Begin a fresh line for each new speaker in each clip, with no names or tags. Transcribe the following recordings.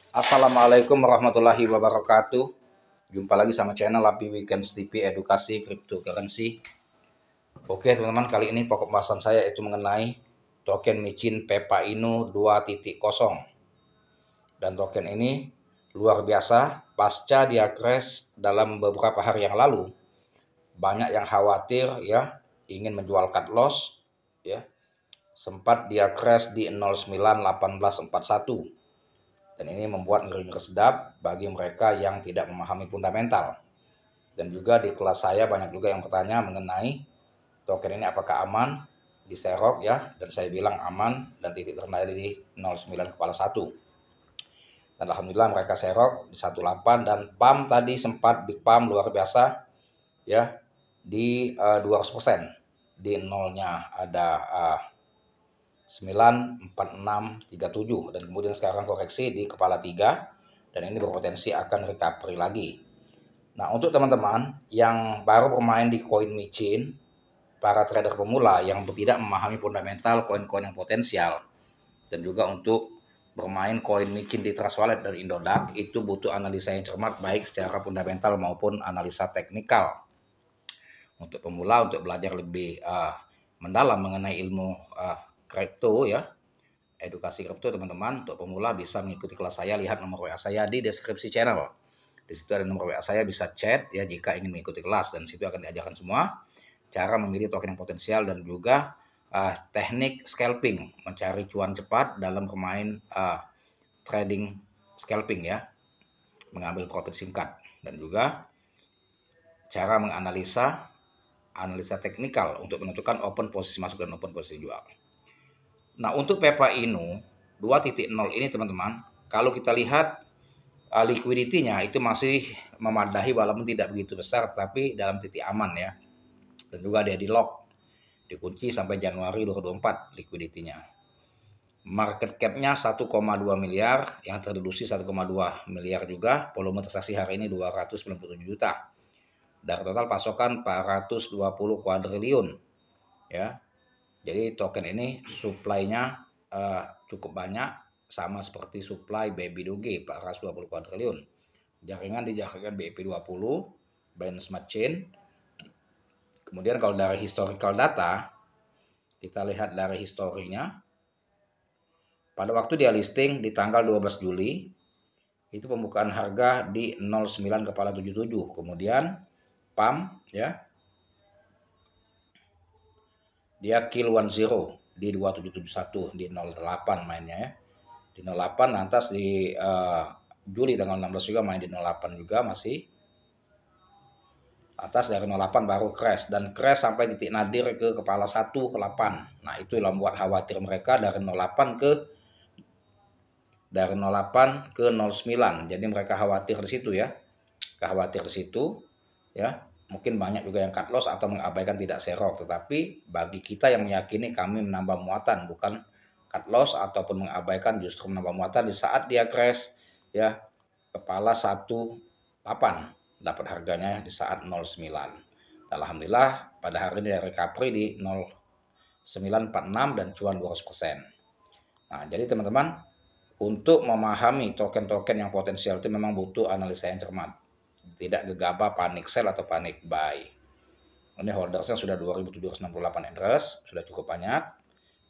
Assalamualaikum warahmatullahi wabarakatuh. Jumpa lagi sama channel Lapi Weekends TV Edukasi Cryptocurrency. Oke teman-teman, kali ini pokok bahasan saya itu mengenai token micin Pepa Inu 2.0. Dan token ini luar biasa pasca dia crash dalam beberapa hari yang lalu. Banyak yang khawatir ya, ingin menjual cut loss ya. Sempat dia crash di 091841. Dan ini membuat ngeri-ngeri sedap bagi mereka yang tidak memahami fundamental. Dan juga di kelas saya banyak juga yang bertanya mengenai token ini apakah aman di serok ya, dan saya bilang aman dan titik terendah di 09 kepala 1. Dan alhamdulillah mereka serok di 18 dan pump tadi sempat big pump luar biasa ya di 200%. Di nolnya ada 94637 dan kemudian sekarang koreksi di kepala 3 dan ini berpotensi akan recovery lagi. Nah, untuk teman-teman yang baru bermain di koin micin, para trader pemula yang tidak memahami fundamental koin-koin yang potensial, dan juga untuk bermain koin micin di Trust Wallet dan Indodax itu butuh analisa yang cermat baik secara fundamental maupun analisa teknikal. Untuk pemula untuk belajar lebih mendalam mengenai ilmu kripto ya, edukasi kripto teman-teman, untuk pemula bisa mengikuti kelas saya, lihat nomor WA saya di deskripsi channel. Di situ ada nomor WA saya, bisa chat ya jika ingin mengikuti kelas, dan situ akan diajarkan semua cara memilih token yang potensial dan juga teknik scalping, mencari cuan cepat dalam bermain trading scalping ya, mengambil profit singkat, dan juga cara menganalisa teknikal untuk menentukan open posisi masuk dan open posisi jual. Nah, untuk Pepa Inu 2.0 ini teman-teman, kalau kita lihat liquidity-nya itu masih memadahi walaupun tidak begitu besar, tapi dalam titik aman ya. Dan juga dia di lock, dikunci sampai Januari 2024 liquidity-nya. Market cap-nya 1,2 miliar, yang terdeduksi 1,2 miliar juga. Volume transaksi hari ini 297 juta. Dari total pasokan 420 kuadriliun ya. Jadi token ini supply-nya cukup banyak, sama seperti supply BB2G 420 kuadriliun. Jaringan di jaringan BIP20, Binance Smart Chain. Kemudian kalau dari historical data, kita lihat dari historinya. Pada waktu dia listing di tanggal 12 Juli, itu pembukaan harga di 09 kepala 77. Kemudian pump ya, dia kill 10 di 2771 di 08 mainnya ya. Di 08 lantas di Juli tanggal 16 juga main di 08 juga masih. Atas dari 08 baru crash, dan crash sampai titik nadir ke kepala 18. Nah, itu yang membuat khawatir mereka dari 08 ke 09. Jadi mereka khawatir di situ ya. Khawatir di situ ya. Mungkin banyak juga yang cut loss atau mengabaikan tidak serok, tetapi bagi kita yang meyakini kami menambah muatan, bukan cut loss ataupun mengabaikan, justru menambah muatan di saat dia crash ya, kepala 18 dapat harganya di saat 09. Alhamdulillah pada hari ini recovery di 0946 dan cuan 200%. Nah, jadi teman-teman, untuk memahami token-token yang potensial itu memang butuh analisa yang cermat. Tidak gegabah panik sell atau panik buy. Ini holdersnya sudah 2.768 address, sudah cukup banyak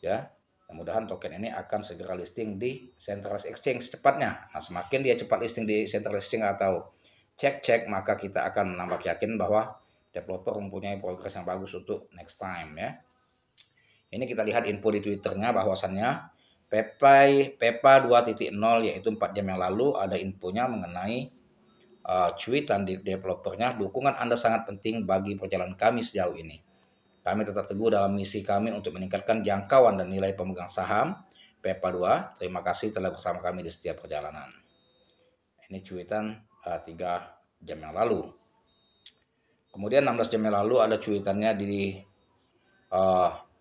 ya. Mudah-mudahan token ini akan segera listing di centralized exchange cepatnya. Nah, semakin dia cepat listing di centralized exchange atau cek-cek, maka kita akan menambah yakin bahwa developer mempunyai progres yang bagus untuk next time ya. Ini kita lihat info di Twitternya bahwasannya Pepa 2.0 yaitu 4 jam yang lalu ada infonya mengenai cuitan di developernya, dukungan Anda sangat penting bagi perjalanan kami sejauh ini. Kami tetap teguh dalam misi kami untuk meningkatkan jangkauan dan nilai pemegang saham Pepa 2. Terima kasih telah bersama kami di setiap perjalanan. Ini cuitan 3 jam yang lalu. Kemudian 16 jam yang lalu ada cuitannya di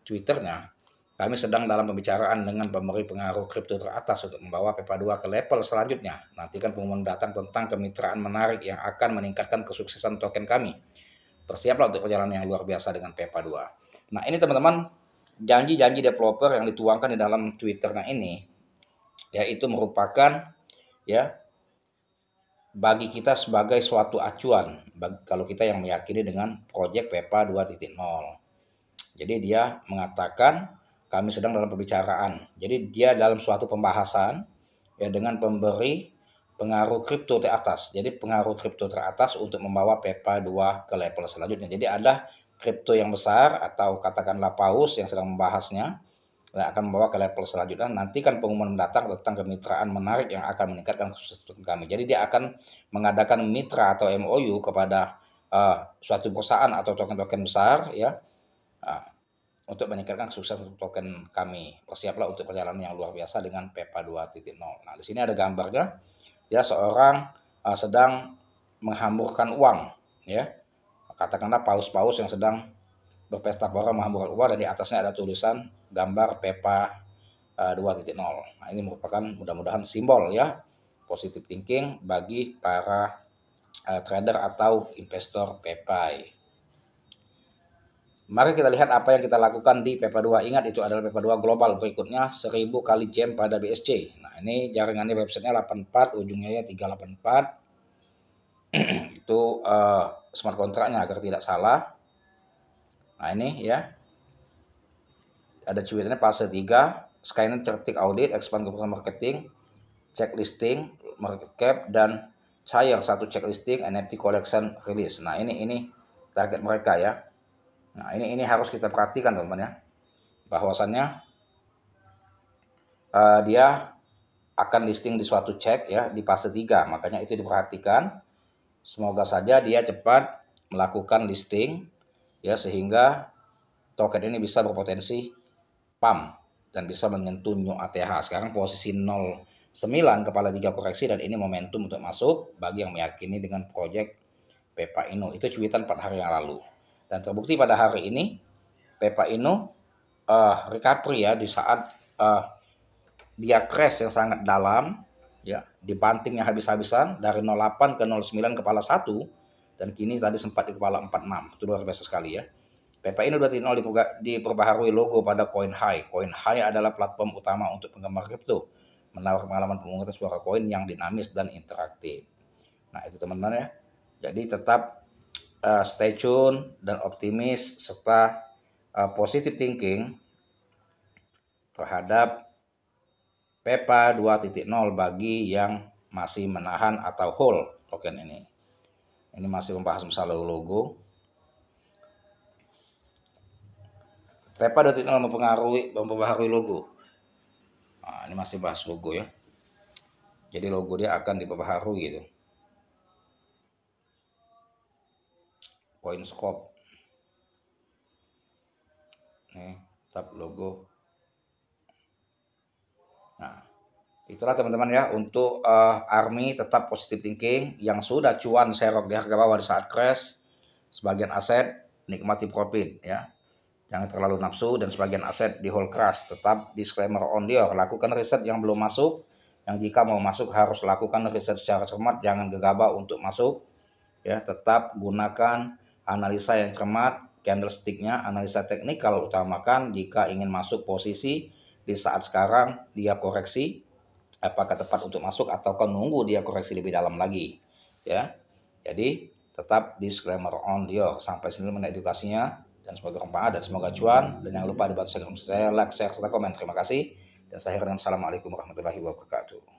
Twitternya. Kami sedang dalam pembicaraan dengan pemberi pengaruh kripto teratas untuk membawa Pepa 2 ke level selanjutnya. Nantikan pengumuman datang tentang kemitraan menarik yang akan meningkatkan kesuksesan token kami. Bersiaplah untuk perjalanan yang luar biasa dengan Pepa 2. Nah, ini teman-teman, janji-janji developer yang dituangkan di dalam Twitternya ini, yaitu merupakan ya bagi kita sebagai suatu acuan kalau kita yang meyakini dengan proyek PEPA 2.0. Jadi dia mengatakan kami sedang dalam pembicaraan. Jadi dia dalam suatu pembahasan ya dengan pemberi pengaruh kripto teratas. Jadi pengaruh kripto teratas untuk membawa PEPA 2 ke level selanjutnya. Jadi ada kripto yang besar atau katakanlah paus yang sedang membahasnya yang akan membawa ke level selanjutnya. Nanti kan pengumuman mendatang tentang kemitraan menarik yang akan meningkatkan kesuksesan kami. Jadi dia akan mengadakan mitra atau MOU kepada suatu perusahaan atau token-token besar ya uh, untuk meningkatkan kesuksesan token kami. Bersiaplah untuk perjalanan yang luar biasa dengan PEPA 2.0. Nah, di sini ada gambarnya. Ya, seorang sedang menghamburkan uang, ya. Katakanlah paus-paus yang sedang berpesta pora menghamburkan uang dan di atasnya ada tulisan gambar PEPA 2.0. Nah, ini merupakan mudah-mudahan simbol ya positive thinking bagi para trader atau investor PEPA. Mari kita lihat apa yang kita lakukan di PEPA 2. Ingat itu adalah PEPA 2 global. Berikutnya 1000 kali jam pada BSC. Nah, ini jaringannya websitenya 84, ujungnya ya 384. Itu smart kontraknya agar tidak salah. Nah, ini ya. Ada cuitannya fase 3, Skynet Certik Audit, expand keputusan marketing, check listing, market cap, dan cair satu check listing, NFT collection release. Nah, ini target mereka ya. Nah, ini harus kita perhatikan teman-teman ya. Bahwasannya dia akan listing di suatu cek ya di fase 3. Makanya itu diperhatikan. Semoga saja dia cepat melakukan listing ya sehingga token ini bisa berpotensi pump dan bisa menyentuh new ATH. Sekarang posisi 09 kepala 3 koreksi dan ini momentum untuk masuk bagi yang meyakini dengan proyek PEPA Inno. Itu cuitan 4 hari yang lalu. Dan terbukti pada hari ini PEPA Inno recovery ya di saat dia crash yang sangat dalam ya, dibantingnya habis-habisan dari 08 ke 09 kepala 1 dan kini tadi sempat di kepala 46. Itu luar biasa sekali ya. PEPA Inno 2.0 diperbaharui logo pada CoinHigh. CoinHigh adalah platform utama untuk penggemar kripto, menawarkan pengalaman pemungutan suara koin yang dinamis dan interaktif. Nah, itu teman-teman ya. Jadi tetap stay tune dan optimis serta positive thinking terhadap PEPA 2.0 bagi yang masih menahan atau hold token ini. Ini masih membahas masalah logo. PEPA 2.0 mempengaruhi logo. Nah, ini masih bahas logo ya. Jadi logo dia akan diperbaharui gitu. CoinScope. Nih, tab logo. Nah, itulah teman-teman ya untuk ARMY tetap positive thinking yang sudah cuan serok di harga bawah di saat crash. Sebagian aset nikmati profit ya. Jangan terlalu nafsu dan sebagian aset di hold crash. Tetap disclaimer on Dior. Lakukan riset yang belum masuk. Yang jika mau masuk harus lakukan riset secara cermat. Jangan gegabah untuk masuk. Ya, tetap gunakan analisa yang cermat. Candlestick-nya analisa teknikal utamakan jika ingin masuk posisi di saat sekarang dia koreksi. Apakah tepat untuk masuk ataukah nunggu dia koreksi lebih dalam lagi. Ya. Jadi tetap disclaimer on Dior. Sampai sini mengenai edukasinya. Dan semoga bermanfaat dan semoga cuan. Dan jangan lupa dibantu saya like, share, serta komen. Terima kasih. Dan saya akhirnya assalamualaikum warahmatullahi wabarakatuh.